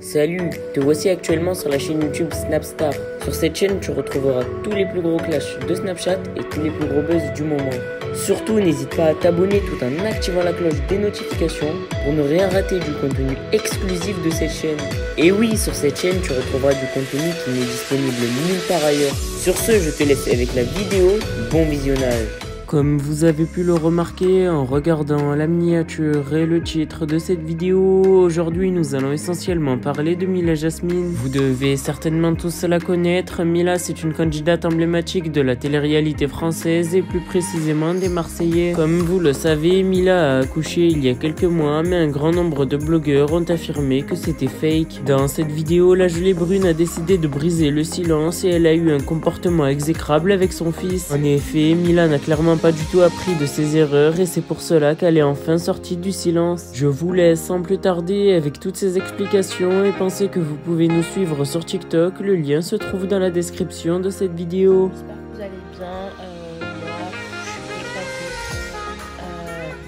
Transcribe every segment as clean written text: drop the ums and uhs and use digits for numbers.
Salut, te voici actuellement sur la chaîne YouTube Snapstar. Sur cette chaîne, tu retrouveras tous les plus gros clashs de Snapchat et tous les plus gros buzz du moment. Surtout, n'hésite pas à t'abonner tout en activant la cloche des notifications pour ne rien rater du contenu exclusif de cette chaîne. Et oui, sur cette chaîne, tu retrouveras du contenu qui n'est disponible nulle part ailleurs. Sur ce, je te laisse avec la vidéo. Bon visionnage. Comme vous avez pu le remarquer en regardant la miniature et le titre de cette vidéo, aujourd'hui nous allons essentiellement parler de Mila Jasmine. Vous devez certainement tous la connaître. Mila, c'est une candidate emblématique de la télé-réalité française et plus précisément des Marseillais. Comme vous le savez, Mila a accouché il y a quelques mois, mais un grand nombre de blogueurs ont affirmé que c'était fake. Dans cette vidéo, la gelée brune a décidé de briser le silence et elle a eu un comportement exécrable avec son fils. En effet, Mila n'a clairement pas du tout appris de ses erreurs et c'est pour cela qu'elle est enfin sortie du silence. Je vous laisse sans plus tarder avec toutes ces explications et pensez que vous pouvez nous suivre sur TikTok, le lien se trouve dans la description de cette vidéo. J'espère que vous allez bien. Moi, je suis éclatée.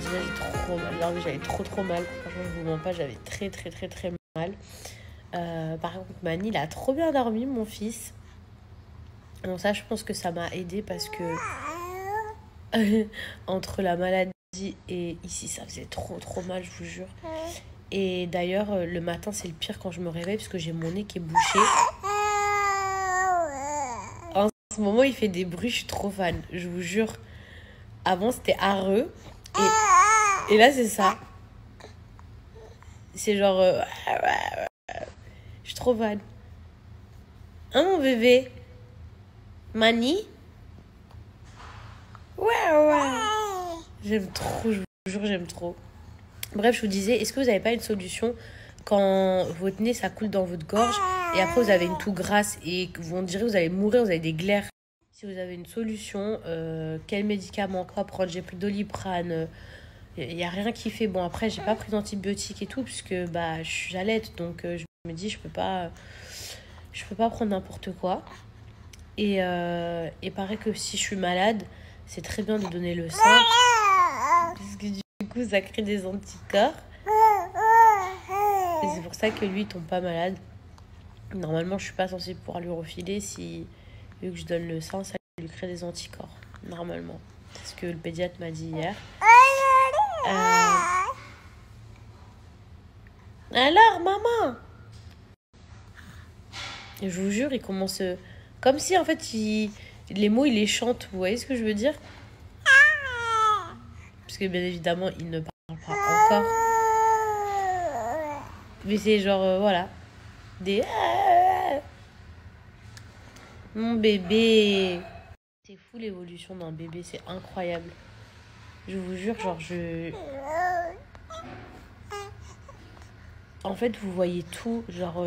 Déjà, j'ai trop mal. Non, mais j'avais trop mal. Franchement, je vous mens pas, j'avais très mal. Par contre, Mani, il a trop bien dormi, mon fils. Donc ça, je pense que ça m'a aidé parce que entre la maladie et ici, ça faisait trop mal, je vous jure. Et d'ailleurs, le matin, c'est le pire quand je me réveille parce que j'ai mon nez qui est bouché. En ce moment, il fait des bruits, je suis trop fan, je vous jure. Avant, c'était hareux. Et là, c'est ça. C'est genre... je suis trop fan. Hein, mon bébé? Mani? Ouais. J'aime trop, je vous jure, j'aime trop. Bref, je vous disais, est-ce que vous n'avez pas une solution quand votre nez, ça coule dans votre gorge et après vous avez une toux grasse et on dirait que vous allez mourir, vous avez des glaires? Si vous avez une solution, quel médicament, quoi prendre? J'ai pris Doliprane, il n'y a rien qui fait. Bon, après, j'ai pas pris d'antibiotiques et tout puisque bah, j'allaite, donc je me dis, je peux pas prendre n'importe quoi. Et pareil que si je suis malade, c'est très bien de donner le sang. Parce que du coup, ça crée des anticorps. Et c'est pour ça que lui, il tombe pas malade. Normalement, je suis pas censée pouvoir lui refiler si, vu que je donne le sang, ça lui crée des anticorps. Normalement. C'est ce que le pédiatre m'a dit hier. Alors, maman! Et je vous jure, il commence... comme si, en fait, les mots, il les chante. Vous voyez ce que je veux dire? Parce que, bien évidemment, il ne parle pas encore. Mais c'est genre, voilà. Des... Mon bébé. C'est fou l'évolution d'un bébé, c'est incroyable. Je vous jure, genre, en fait, vous voyez tout, genre...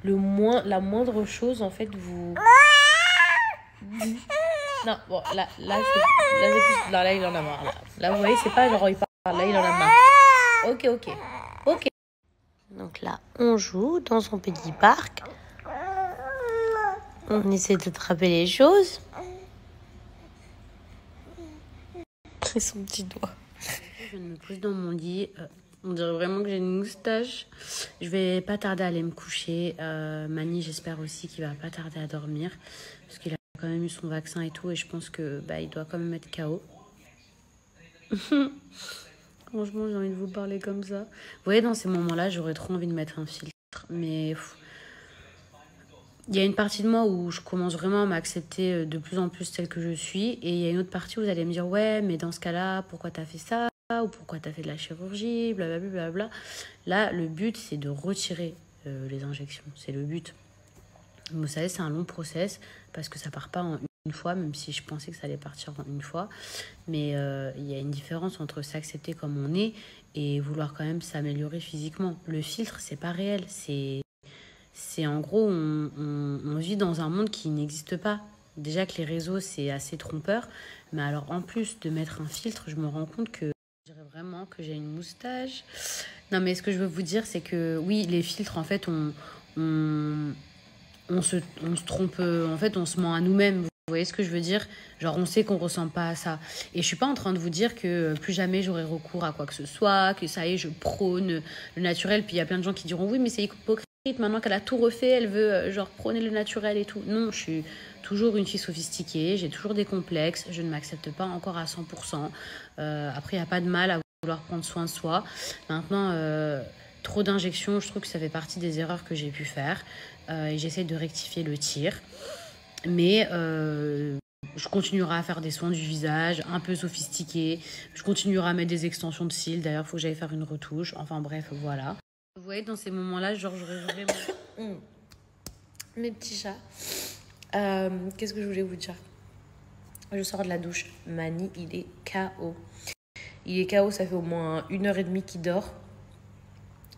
la moindre chose, en fait, vous... Non, bon, là, c'est plus... Là, il en a marre, là. Là, vous voyez, c'est pas genre, il parle, là, il en a marre. Ok. Donc là, on joue dans son petit parc. On essaie d'attraper les choses. Et son petit doigt. Je me pose dans mon lit. On dirait vraiment que j'ai une moustache. Je vais pas tarder à aller me coucher. Mani, j'espère aussi qu'il va pas tarder à dormir. Parce qu'il a quand même eu son vaccin et tout. Et je pense que bah, il doit quand même être KO. Franchement, j'ai envie de vous parler comme ça. Vous voyez, dans ces moments-là, j'aurais trop envie de mettre un filtre. Mais il y a une partie de moi où je commence vraiment à m'accepter de plus en plus telle que je suis. Et il y a une autre partie où vous allez me dire, ouais, mais dans ce cas-là, pourquoi t'as fait ça? Ou pourquoi t'as fait de la chirurgie, blablabla. Là, le but, c'est de retirer les injections. C'est le but. Vous savez, c'est un long process parce que ça part pas en une fois, même si je pensais que ça allait partir en une fois. Mais il y a une différence entre s'accepter comme on est et vouloir quand même s'améliorer physiquement. Le filtre, c'est pas réel. C'est en gros, on vit dans un monde qui n'existe pas. Déjà que les réseaux, c'est assez trompeur. Mais alors, en plus de mettre un filtre, je me rends compte que je dirais vraiment que j'ai une moustache. Non, mais ce que je veux vous dire, c'est que oui, les filtres, en fait, on se trompe. En fait, on se ment à nous-mêmes. Vous voyez ce que je veux dire? Genre, on sait qu'on ressent pas à ça. Et je suis pas en train de vous dire que plus jamais j'aurai recours à quoi que ce soit, que ça y est, je prône le naturel. Puis il y a plein de gens qui diront oui, mais c'est hypocrite. Maintenant qu'elle a tout refait, elle veut genre prôner le naturel et tout. Non, je suis toujours une fille sophistiquée, j'ai toujours des complexes, je ne m'accepte pas encore à 100%. Après, il n'y a pas de mal à vouloir prendre soin de soi. Maintenant, trop d'injections, je trouve que ça fait partie des erreurs que j'ai pu faire. Et j'essaie de rectifier le tir. Mais je continuerai à faire des soins du visage un peu sophistiqués. Je continuerai à mettre des extensions de cils. D'ailleurs, il faut que j'aille faire une retouche. Enfin bref, voilà. Vous voyez, dans ces moments-là, genre, j'aurais vraiment... Mes petits chats. Qu'est-ce que je voulais vous dire? Je sors de la douche. Mani, il est KO. Il est KO, ça fait au moins 1h30 qu'il dort.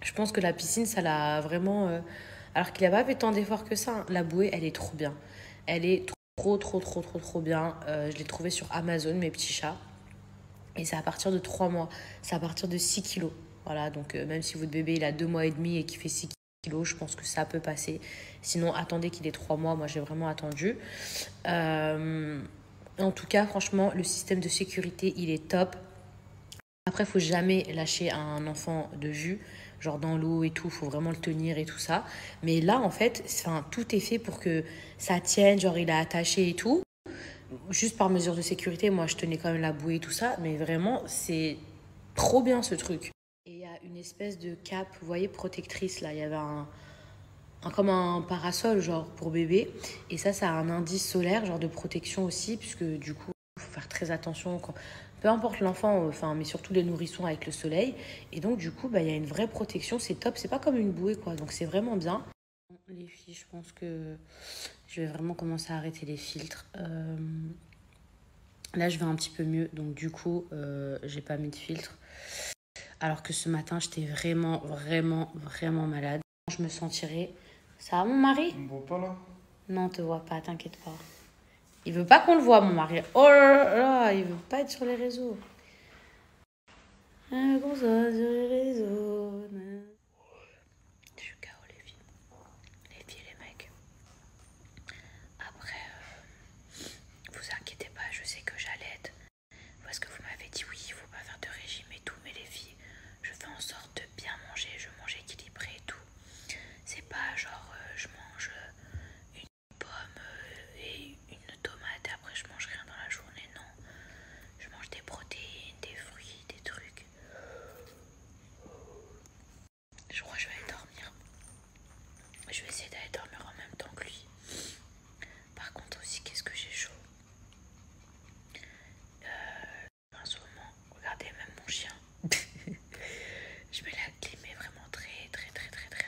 Je pense que la piscine, ça l'a vraiment... Alors qu'il n'a pas fait tant d'efforts que ça. Hein. La bouée, elle est trop bien. Elle est trop bien. Je l'ai trouvée sur Amazon, mes petits chats. Et c'est à partir de 3 mois. C'est à partir de 6 kilos. Voilà, donc même si votre bébé il a 2 mois et demi et qu'il fait 6 kilos, je pense que ça peut passer. Sinon, attendez qu'il ait 3 mois. Moi, j'ai vraiment attendu. En tout cas, franchement, le système de sécurité, il est top. Après, il ne faut jamais lâcher un enfant de vue, genre dans l'eau et tout, il faut vraiment le tenir et tout ça. Mais là, en fait, tout est fait pour que ça tienne, genre il est attaché et tout. Juste par mesure de sécurité, moi, je tenais quand même la bouée et tout ça. Mais vraiment, c'est trop bien ce truc. Et il y a une espèce de cape, vous voyez, protectrice, là. Il y avait comme un parasol, genre, pour bébé. Et ça a un indice solaire, genre de protection aussi, puisque du coup, il faut faire très attention quand... Peu importe l'enfant, mais surtout les nourrissons avec le soleil. Et donc, du coup, il y a une vraie protection. C'est top. C'est pas comme une bouée, quoi. Donc, c'est vraiment bien. Les filles, je pense que je vais vraiment commencer à arrêter les filtres. Là, je vais un petit peu mieux. Donc, du coup, j'ai pas mis de filtre. Alors que ce matin, j'étais vraiment malade. Je me sentirais... Ça va, mon mari? On me voit pas là? Non, on te voit pas, t'inquiète pas. Il veut pas qu'on le voit, mon mari. Oh là là, il veut pas être sur les réseaux. Qu'on soit sur les réseaux. Je suis KO, les filles. Les filles et les mecs. Après, vous inquiétez pas, je sais que j'allaite. Parce que vous m'avez dit oui, il faut pas faire de régime et tout. Mais les filles, je fais en sorte de bien manger. Je mange équilibré et tout. C'est pas genre, je mange une pomme et une tomate et après je mange rien dans la journée, non. Je mange des protéines, des fruits, des trucs. Je crois que je vais aller dormir. Je vais essayer d'aller dormir en même temps que lui. Par contre aussi, qu'est-ce que j'ai chaud. En ce moment, regardez même mon chien. Je mets la clim, mais vraiment très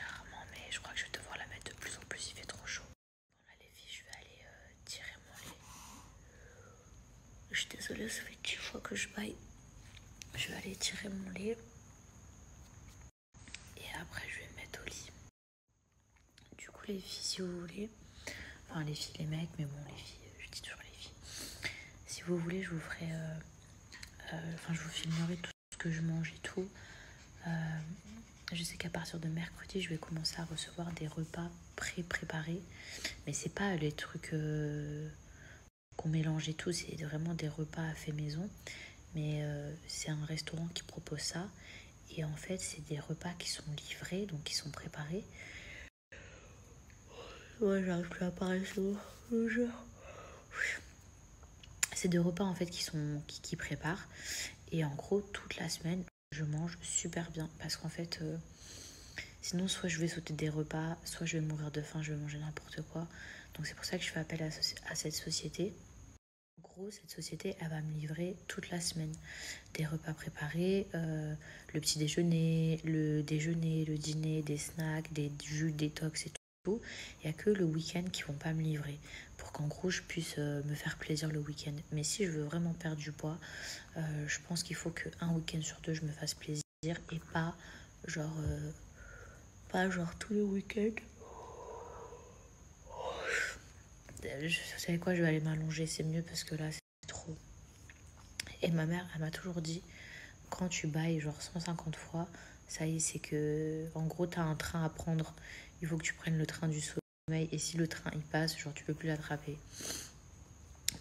rarement. Mais je crois que je vais devoir la mettre de plus en plus, il fait trop chaud. Bon là les filles, je vais aller tirer mon lait. Je suis désolée, ça fait 10 fois que je baille. Je vais aller tirer mon lait. Et après, je vais me mettre au lit. Du coup, les filles, si vous voulez... Enfin, les filles, les mecs, mais bon, les filles, je dis toujours les filles. Si vous voulez, je vous ferai... je vous filmerai tout ce que je mange et tout. Je sais qu'à partir de mercredi, je vais commencer à recevoir des repas préparés. Mais c'est pas les trucs qu'on mélange et tout. C'est vraiment des repas faits maison. Mais c'est un restaurant qui propose ça. Et en fait, c'est des repas qui sont livrés, donc qui sont préparés. Ouais, j'arrive plus à parler souvent. C'est des repas en fait qui préparent. Et en gros, toute la semaine, je mange super bien. Parce qu'en fait, sinon, soit je vais sauter des repas, soit je vais mourir de faim, je vais manger n'importe quoi. Donc c'est pour ça que je fais appel à cette société. En gros, cette société, elle va me livrer toute la semaine des repas préparés, le petit déjeuner, le dîner, des snacks, des jus détox et tout. Il n'y a que le week-end qui ne vont pas me livrer pour qu'en gros, je puisse me faire plaisir le week-end. Mais si je veux vraiment perdre du poids, je pense qu'il faut qu'un week-end sur 2, je me fasse plaisir et pas genre tous les week-ends. Vous savez quoi, je vais aller m'allonger, c'est mieux parce que là c'est trop. Et ma mère, elle m'a toujours dit, quand tu bailles genre 150 fois, ça y est, c'est que en gros t'as un train à prendre, il faut que tu prennes le train du sommeil et si le train il passe, genre tu peux plus l'attraper.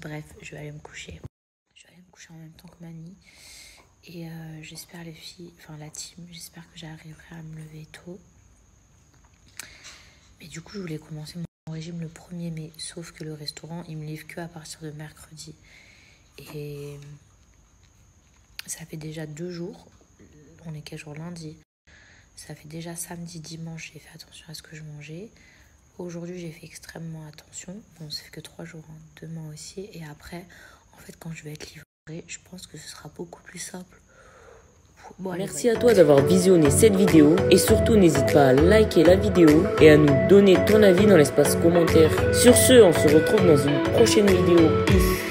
Bref, je vais aller me coucher. Je vais aller me coucher en même temps que Mani. Et j'espère les filles, enfin la team, j'espère que j'arriverai à me lever tôt. Mais du coup, je voulais commencer mon régime le 1er mai. Sauf que le restaurant, il me livre que à partir de mercredi. Et ça fait déjà 2 jours. On est quel jour? Lundi. Ça fait déjà samedi, dimanche, j'ai fait attention à ce que je mangeais. Aujourd'hui, j'ai fait extrêmement attention. Bon, ça fait que 3 jours, hein. Demain aussi. Et après, en fait, quand je vais être livrée, je pense que ce sera beaucoup plus simple. Bon, merci à toi d'avoir visionné cette vidéo. Et surtout, n'hésite pas à liker la vidéo et à nous donner ton avis dans l'espace commentaire. Sur ce, on se retrouve dans une prochaine vidéo. Peace.